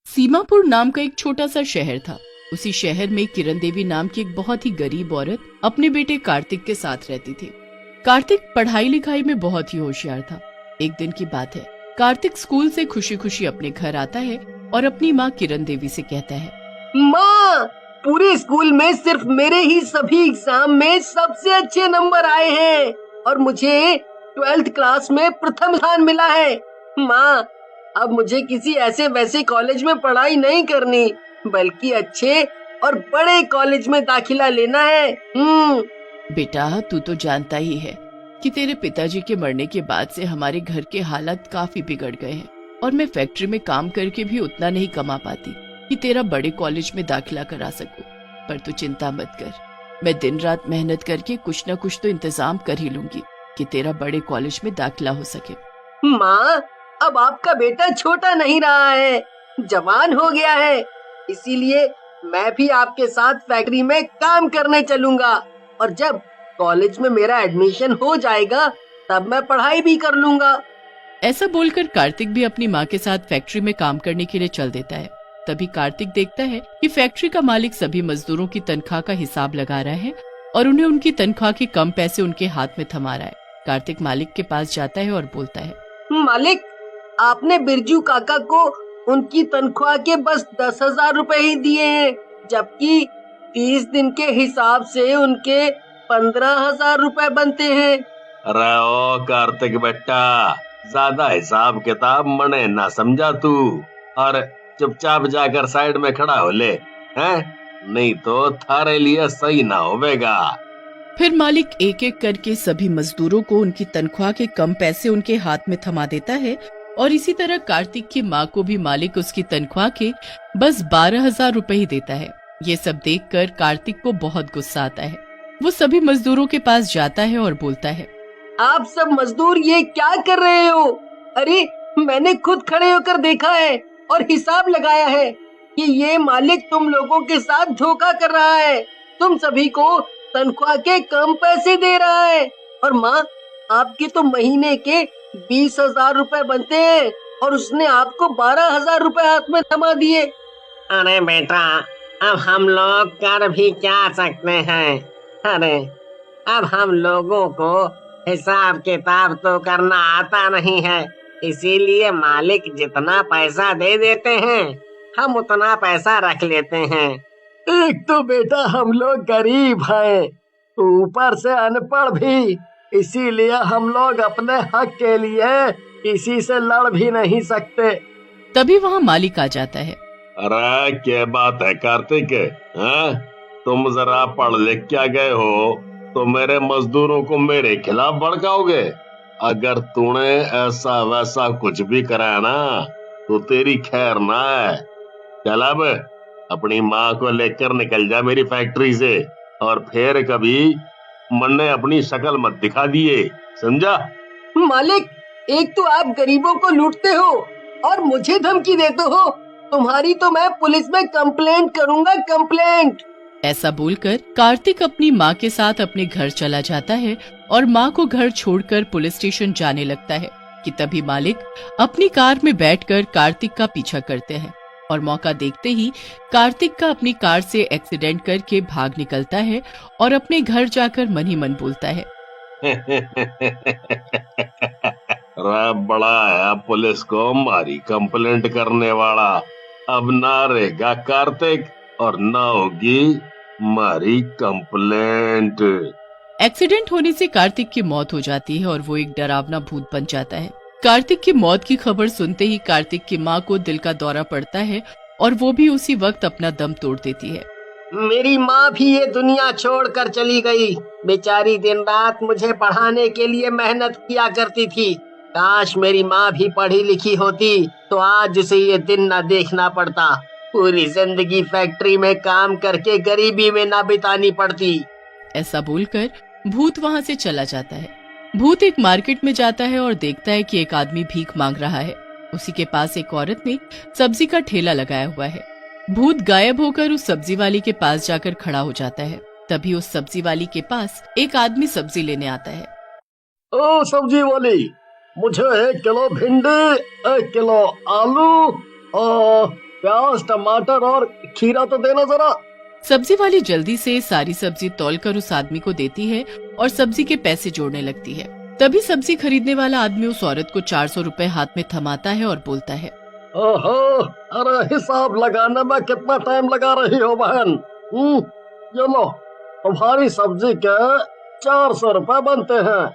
सीमापुर नाम का एक छोटा सा शहर था। उसी शहर में किरण देवी नाम की एक बहुत ही गरीब औरत अपने बेटे कार्तिक के साथ रहती थी। कार्तिक पढ़ाई लिखाई में बहुत ही होशियार था। एक दिन की बात है, कार्तिक स्कूल से खुशी खुशी अपने घर आता है और अपनी माँ किरण देवी से कहता है, माँ, पूरे स्कूल में सिर्फ मेरे ही सभी एग्जाम में सबसे अच्छे नंबर आए हैं और मुझे 12th क्लास में प्रथम स्थान मिला है। माँ, अब मुझे किसी ऐसे वैसे कॉलेज में पढ़ाई नहीं करनी, बल्कि अच्छे और बड़े कॉलेज में दाखिला लेना है। बेटा, तू तो जानता ही है कि तेरे पिताजी के मरने के बाद से हमारे घर के हालात काफी बिगड़ गए हैं और मैं फैक्ट्री में काम करके भी उतना नहीं कमा पाती कि तेरा बड़े कॉलेज में दाखिला करा सकूं। पर तू चिंता मत कर, मैं दिन रात मेहनत करके कुछ न कुछ तो इंतजाम कर ही लूंगी कि तेरा बड़े कॉलेज में दाखिला हो सके। माँ, अब आपका बेटा छोटा नहीं रहा है, जवान हो गया है, इसीलिए मैं भी आपके साथ फैक्ट्री में काम करने चलूंगा और जब कॉलेज में मेरा एडमिशन हो जाएगा तब मैं पढ़ाई भी कर लूंगा। ऐसा बोलकर कार्तिक भी अपनी माँ के साथ फैक्ट्री में काम करने के लिए चल देता है। तभी कार्तिक देखता है कि फैक्ट्री का मालिक सभी मजदूरों की तनख्वाह का हिसाब लगा रहा है और उन्हें उनकी तनख्वाह के कम पैसे उनके हाथ में थमा रहा है। कार्तिक मालिक के पास जाता है और बोलता है, मालिक, आपने बिरजू काका को उनकी तनख्वाह के बस 10,000 रुपए ही दिए हैं, जबकि 30 दिन के हिसाब से उनके 15,000 रुपए बनते हैं। अरे ओ कार्तिक बेटा, ज्यादा हिसाब किताब मने ना समझा तू और चुपचाप जाकर साइड में खड़ा हो ले, हैं? नहीं तो थारे लिए सही ना होवेगा। फिर मालिक एक एक करके सभी मजदूरों को उनकी तनख्वाह के कम पैसे उनके हाथ में थमा देता है और इसी तरह कार्तिक की माँ को भी मालिक उसकी तनख्वाह के बस 12,000 रुपए ही देता है। ये सब देखकर कार्तिक को बहुत गुस्सा आता है। वो सभी मजदूरों के पास जाता है और बोलता है, आप सब मजदूर ये क्या कर रहे हो? अरे, मैंने खुद खड़े होकर देखा है और हिसाब लगाया है कि ये मालिक तुम लोगों के साथ धोखा कर रहा है। तुम सभी को तनख्वाह के कम पैसे दे रहा है और माँ, आपके तो महीने के 20,000 रुपए बनते हैं और उसने आपको 12,000 रुपए हाथ में थमा दिए। अरे बेटा, अब हम लोग कर भी क्या सकते हैं? अरे, अब हम लोगों को हिसाब किताब तो करना आता नहीं है, इसीलिए मालिक जितना पैसा दे देते हैं हम उतना पैसा रख लेते हैं। एक तो बेटा हम लोग गरीब हैं, ऊपर से अनपढ़ भी, इसीलिए हम लोग अपने हक के लिए किसी से लड़ भी नहीं सकते। तभी वहाँ मालिक आ जाता है। अरे क्या बात है कार्तिक, हैं? तुम जरा पढ़ लिख क्या गए हो तो मेरे मजदूरों को मेरे खिलाफ भड़काओगे? अगर तूने ऐसा वैसा कुछ भी कराया ना तो तेरी खैर ना है। चल अब अपनी माँ को लेकर निकल जा मेरी फैक्ट्री से और फिर कभी मन ने अपनी शक्ल मत दिखा दिए, समझा? मालिक, एक तो आप गरीबों को लूटते हो और मुझे धमकी देते हो। तुम्हारी तो मैं पुलिस में कंप्लेंट करूंगा, कंप्लेंट। ऐसा बोलकर कार्तिक अपनी माँ के साथ अपने घर चला जाता है और माँ को घर छोड़कर पुलिस स्टेशन जाने लगता है कि तभी मालिक अपनी कार में बैठकर कार्तिक का पीछा करते हैं और मौका देखते ही कार्तिक का अपनी कार से एक्सीडेंट करके भाग निकलता है और अपने घर जाकर मन ही मन बोलता है, बड़ा है पुलिस को मारी कंप्लेंट करने वाला। अब ना रहेगा कार्तिक और ना होगी मारी कंप्लेंट। एक्सीडेंट होने से कार्तिक की मौत हो जाती है और वो एक डरावना भूत बन जाता है। कार्तिक की मौत की खबर सुनते ही कार्तिक की माँ को दिल का दौरा पड़ता है और वो भी उसी वक्त अपना दम तोड़ देती है। मेरी माँ भी ये दुनिया छोड़कर चली गई। बेचारी दिन रात मुझे पढ़ाने के लिए मेहनत किया करती थी। काश मेरी माँ भी पढ़ी लिखी होती तो आज उसे ये दिन न देखना पड़ता। पूरी जिंदगी फैक्ट्री में काम करके गरीबी में ना बितानी पड़ती। ऐसा बोलकर भूत वहाँ से चला जाता है। भूत एक मार्केट में जाता है और देखता है कि एक आदमी भीख मांग रहा है। उसी के पास एक औरत ने सब्जी का ठेला लगाया हुआ है। भूत गायब होकर उस सब्जी वाली के पास जाकर खड़ा हो जाता है। तभी उस सब्जी वाली के पास एक आदमी सब्जी लेने आता है। ओ सब्जी वाली, मुझे 1 किलो भिंडी, 1 किलो आलू और प्याज, टमाटर और खीरा तो देना जरा। सब्जी वाली जल्दी से सारी सब्जी तौलकर उस आदमी को देती है और सब्जी के पैसे जोड़ने लगती है। तभी सब्जी खरीदने वाला आदमी उस औरत को 400 रुपए हाथ में थमाता है और बोलता है, ओहो, अरे हिसाब लगाने में कितना टाइम लगा रही हो बहन। ये लो, तुम्हारी सब्जी के 400 रुपए बनते हैं।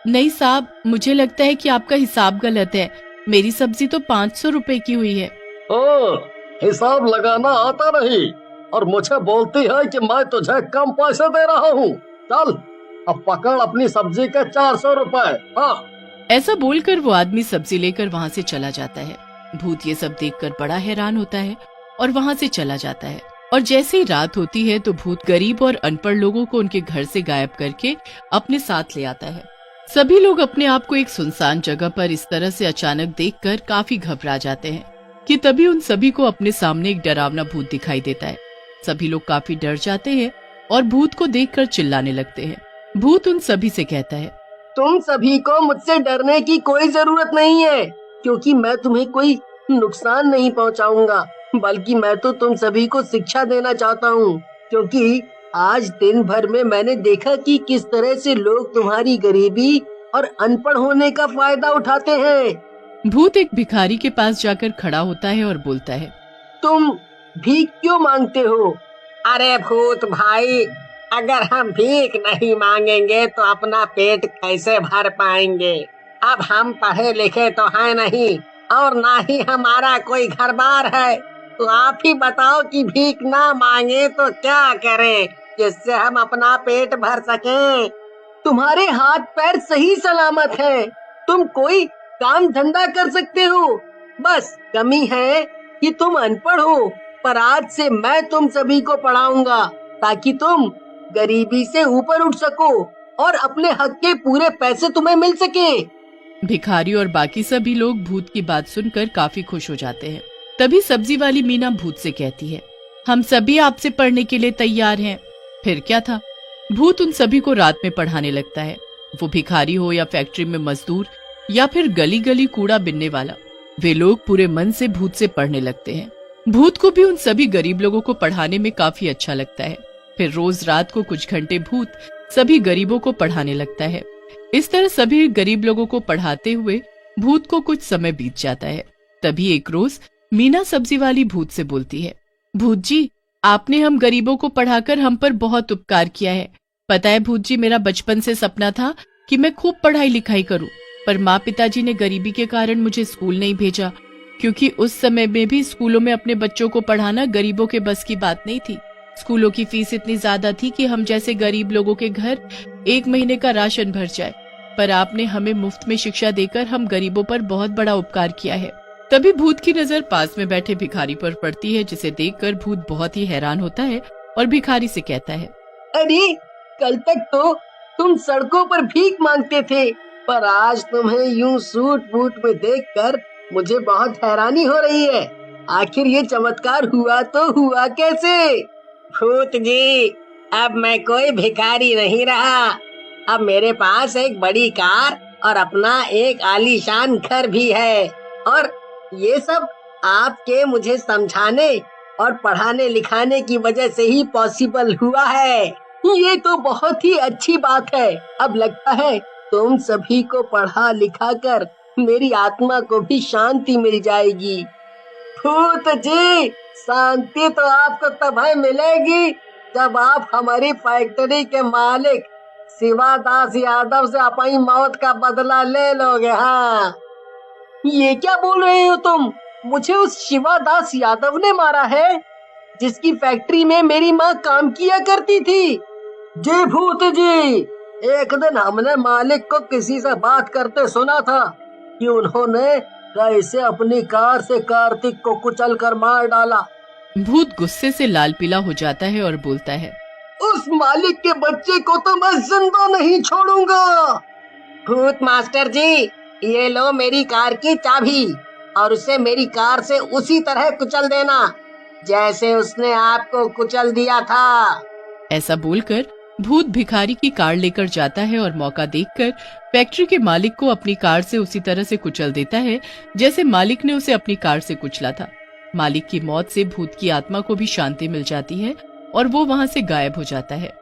नहीं साहब, मुझे लगता है कि आपका हिसाब गलत है। मेरी सब्जी तो 500 रुपए की हुई है। ओ, हिसाब लगाना आता नहीं और मुझे बोलती है कि मैं तुझे कम पैसे दे रहा हूँ। चल अब पकड़ अपनी सब्जी के 400 रुपए। हाँ। ऐसा बोलकर वो आदमी सब्जी लेकर वहाँ से चला जाता है। भूत ये सब देखकर बड़ा हैरान होता है और वहाँ से चला जाता है। और जैसे ही रात होती है तो भूत गरीब और अनपढ़ लोगों को उनके घर से गायब करके अपने साथ ले आता है। सभी लोग अपने आप को एक सुनसान जगह पर इस तरह से अचानक देखकर काफी घबरा जाते हैं कि तभी उन सभी को अपने सामने एक डरावना भूत दिखाई देता है। सभी लोग काफी डर जाते हैं और भूत को देखकर चिल्लाने लगते हैं। भूत उन सभी से कहता है, तुम सभी को मुझसे डरने की कोई जरूरत नहीं है, क्योंकि मैं तुम्हें कोई नुकसान नहीं पहुंचाऊंगा, बल्कि मैं तो तुम सभी को शिक्षा देना चाहता हूं, क्योंकि आज दिन भर में मैंने देखा कि किस तरह से लोग तुम्हारी गरीबी और अनपढ़ होने का फायदा उठाते हैं। भूत एक भिखारी के पास जाकर खड़ा होता है और बोलता है, तुम भीख क्यों मांगते हो? अरे भूत भाई, अगर हम भीख नहीं मांगेंगे तो अपना पेट कैसे भर पाएंगे? अब हम पढ़े लिखे तो है नहीं और ना ही हमारा कोई घर बार है, तो आप ही बताओ कि भीख ना मांगे तो क्या करें जिससे हम अपना पेट भर सकें? तुम्हारे हाथ पैर सही सलामत हैं, तुम कोई काम धंधा कर सकते हो, बस कमी है कि तुम अनपढ़ हो। पर आज से मैं तुम सभी को पढ़ाऊंगा ताकि तुम गरीबी से ऊपर उठ सको और अपने हक के पूरे पैसे तुम्हें मिल सके। भिखारी और बाकी सभी लोग भूत की बात सुनकर काफी खुश हो जाते हैं। तभी सब्जी वाली मीना भूत से कहती है, हम सभी आपसे पढ़ने के लिए तैयार हैं। फिर क्या था, भूत उन सभी को रात में पढ़ाने लगता है। वो भिखारी हो या फैक्ट्री में मजदूर या फिर गली गली कूड़ा बिनने वाला, वे लोग पूरे मन से भूत से पढ़ने लगते हैं। भूत को भी उन सभी गरीब लोगों को पढ़ाने में काफी अच्छा लगता है। फिर रोज रात को कुछ घंटे भूत सभी गरीबों को पढ़ाने लगता है। इस तरह सभी गरीब लोगों को पढ़ाते हुए भूत को कुछ समय बीत जाता है। तभी एक रोज मीना सब्जी वाली भूत से बोलती है, भूत जी, आपने हम गरीबों को पढ़ाकर हम पर बहुत उपकार किया है। पता है भूत जी, मेरा बचपन से सपना था कि मैं खूब पढ़ाई लिखाई करूं, पर माँ पिताजी ने गरीबी के कारण मुझे स्कूल नहीं भेजा, क्योंकि उस समय में भी स्कूलों में अपने बच्चों को पढ़ाना गरीबों के बस की बात नहीं थी। स्कूलों की फीस इतनी ज्यादा थी कि हम जैसे गरीब लोगों के घर 1 महीने का राशन भर जाए। पर आपने हमें मुफ्त में शिक्षा देकर हम गरीबों पर बहुत बड़ा उपकार किया है। तभी भूत की नजर पास में बैठे भिखारी पर पड़ती है, जिसे देखकर भूत बहुत ही हैरान होता है और भिखारी से कहता है, अरे कल तक तो तुम सड़कों पर भीख मांगते थे, पर आज तुम्हें यूं सूट बूट में देखकर मुझे बहुत हैरानी हो रही है। आखिर ये चमत्कार हुआ तो हुआ कैसे? भूत जी, अब मैं कोई भिखारी नहीं रहा। अब मेरे पास एक बड़ी कार और अपना एक आलीशान घर भी है, और ये सब आपके मुझे समझाने और पढ़ाने लिखाने की वजह से ही पॉसिबल हुआ है। ये तो बहुत ही अच्छी बात है। अब लगता है तुम सभी को पढ़ा लिखा कर मेरी आत्मा को भी शांति मिल जाएगी। भूत जी, शांति तो आपको तभी मिलेगी जब आप हमारी फैक्ट्री के मालिक शिवादास यादव से अपनी मौत का बदला ले लोगे। हाँ, ये क्या बोल रहे हो तुम? मुझे उस शिवादास यादव ने मारा है जिसकी फैक्ट्री में मेरी माँ काम किया करती थी? जी भूत जी, एक दिन हमने मालिक को किसी से बात करते सुना था कि उन्होंने कैसे अपनी कार से कार्तिक को कुचल कर मार डाला। भूत गुस्से से लाल पीला हो जाता है और बोलता है, उस मालिक के बच्चे को तो मैं जिंदा नहीं छोड़ूंगा। भूत मास्टर जी, ये लो मेरी कार की चाबी और उसे मेरी कार से उसी तरह कुचल देना जैसे उसने आपको कुचल दिया था। ऐसा बोलकर भूत भिखारी की कार लेकर जाता है और मौका देखकर फैक्ट्री के मालिक को अपनी कार से उसी तरह से कुचल देता है जैसे मालिक ने उसे अपनी कार से कुचला था। मालिक की मौत से भूत की आत्मा को भी शांति मिल जाती है और वो वहां से गायब हो जाता है।